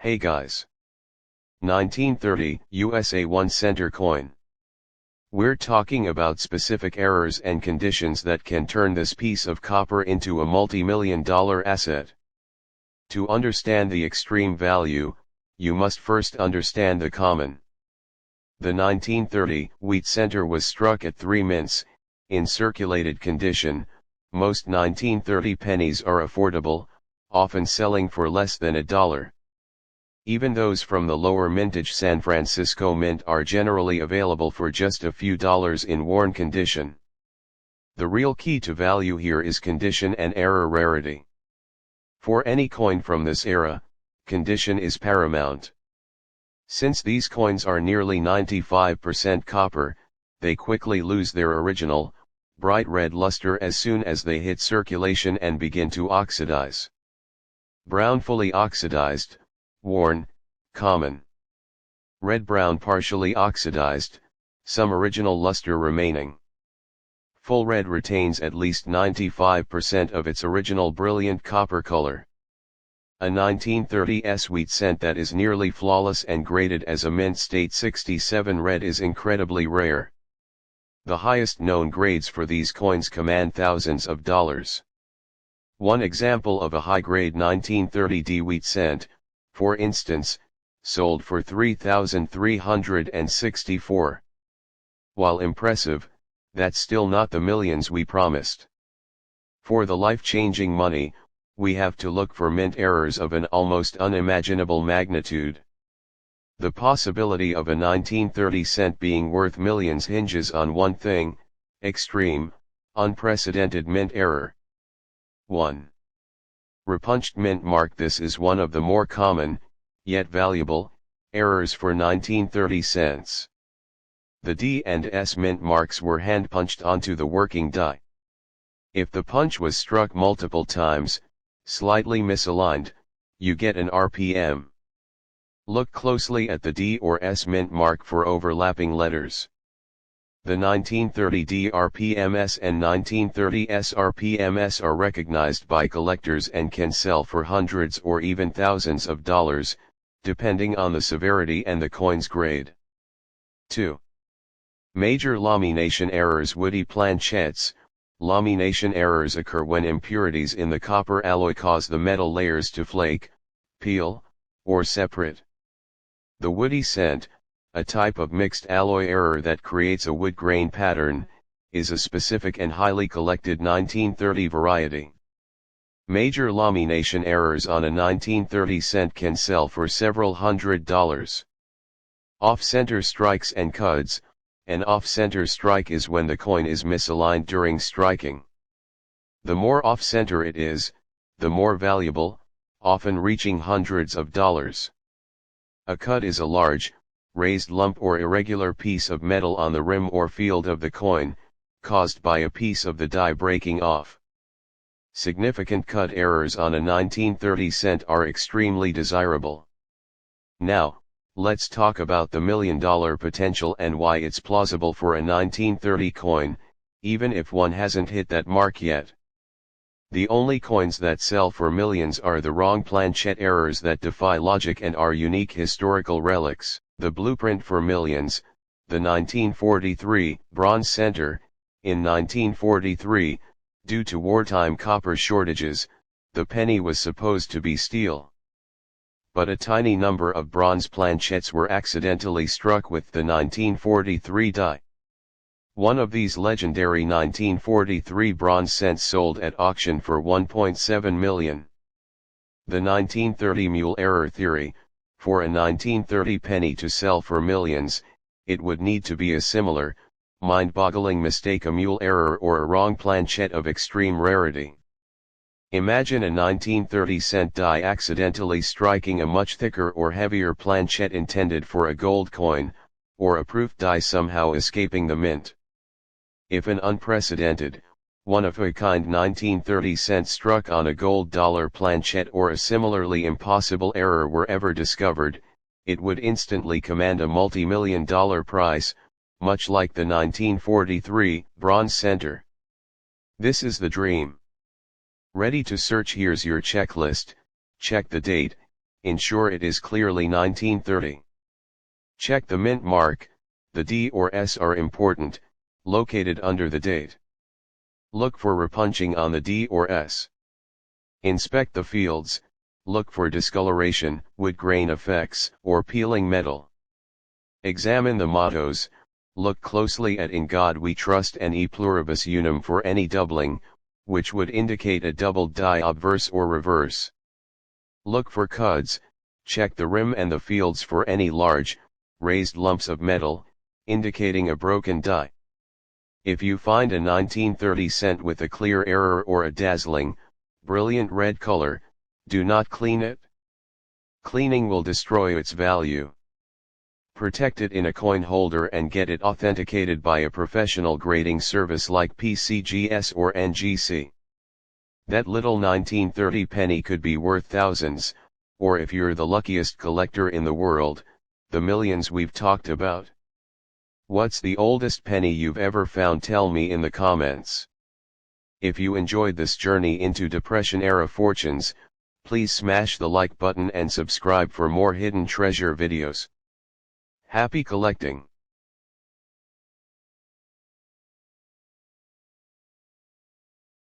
Hey guys. 1930 USA 1 center coin. We're talking about specific errors and conditions that can turn this piece of copper into a multi-million-dollar asset. To understand the extreme value, you must first understand the common. The 1930 wheat center was struck at 3 mints, in circulated condition. Most 1930 pennies are affordable, often selling for less than $1. Even those from the lower mintage San Francisco Mint are generally available for just a few dollars in worn condition. The real key to value here is condition and error rarity. For any coin from this era, condition is paramount. Since these coins are nearly 95% copper, they quickly lose their original, bright red luster as soon as they hit circulation and begin to oxidize. Brown fully oxidized, worn, common. Red-brown partially oxidized, some original luster remaining. Full red retains at least 95% of its original brilliant copper color. A 1930s wheat cent that is nearly flawless and graded as a mint state 67 red is incredibly rare. The highest known grades for these coins command thousands of dollars. One example of a high-grade 1930D wheat cent, for instance, sold for $3,364. While impressive, that's still not the millions we promised. For the life-changing money, we have to look for mint errors of an almost unimaginable magnitude. The possibility of a 1930 cent being worth millions hinges on one thing: extreme, unprecedented mint error. 1. Repunched mint mark. This is one of the more common, yet valuable, errors for 1930 cents. The D and S mint marks were hand-punched onto the working die. If the punch was struck multiple times, slightly misaligned, you get an RPM. Look closely at the D or S mint mark for overlapping letters. The 1930D RPMS and 1930S RPMS are recognized by collectors and can sell for hundreds or even thousands of dollars, depending on the severity and the coin's grade. 2. Major lamination errors. Woody planchettes. Lamination errors occur when impurities in the copper alloy cause the metal layers to flake, peel, or separate. The woody cent, a type of mixed alloy error that creates a wood grain pattern, is a specific and highly collected 1930 variety. Major lamination errors on a 1930 cent can sell for several $100s. Off-center strikes and cuds. An off-center strike is when the coin is misaligned during striking. The more off-center it is, the more valuable, often reaching hundreds of dollars. A cud is a large, raised lump or irregular piece of metal on the rim or field of the coin, caused by a piece of the die breaking off. Significant cud errors on a 1930 cent are extremely desirable. Now, let's talk about the million-dollar potential and why it's plausible for a 1930 coin, even if one hasn't hit that mark yet. The only coins that sell for millions are the wrong planchette errors that defy logic and are unique historical relics. The blueprint for millions, the 1943 bronze center. In 1943, due to wartime copper shortages, the penny was supposed to be steel. But a tiny number of bronze planchettes were accidentally struck with the 1943 die. One of these legendary 1943 bronze cents sold at auction for $1.7 million. The 1930 mule error theory. For a 1930 penny to sell for millions, it would need to be a similar, mind-boggling mistake, a mule error or a wrong planchette of extreme rarity. Imagine a 1930 cent die accidentally striking a much thicker or heavier planchette intended for a gold coin, or a proof die somehow escaping the mint. If an unprecedented, one-of-a-kind 1930 cent struck on a gold dollar planchette or a similarly impossible error were ever discovered, it would instantly command a multi-million-dollar price, much like the 1943 bronze center. This is the dream. Ready to search? Here's your checklist. Check the date, ensure it is clearly 1930. Check the mint mark, the D or S are important, located under the date. Look for repunching on the D or S. Inspect the fields, look for discoloration, wood grain effects, or peeling metal. Examine the mottos, look closely at In God We Trust and E Pluribus Unum for any doubling, which would indicate a doubled die obverse or reverse. Look for cuds, check the rim and the fields for any large, raised lumps of metal, indicating a broken die. If you find a 1930 cent with a clear error or a dazzling, brilliant red color, do not clean it. Cleaning will destroy its value. Protect it in a coin holder and get it authenticated by a professional grading service like PCGS or NGC. That little 1930 penny could be worth thousands, or if you're the luckiest collector in the world, the millions we've talked about. What's the oldest penny you've ever found? Tell me in the comments. If you enjoyed this journey into Depression-era fortunes, please smash the like button and subscribe for more hidden treasure videos. Happy collecting!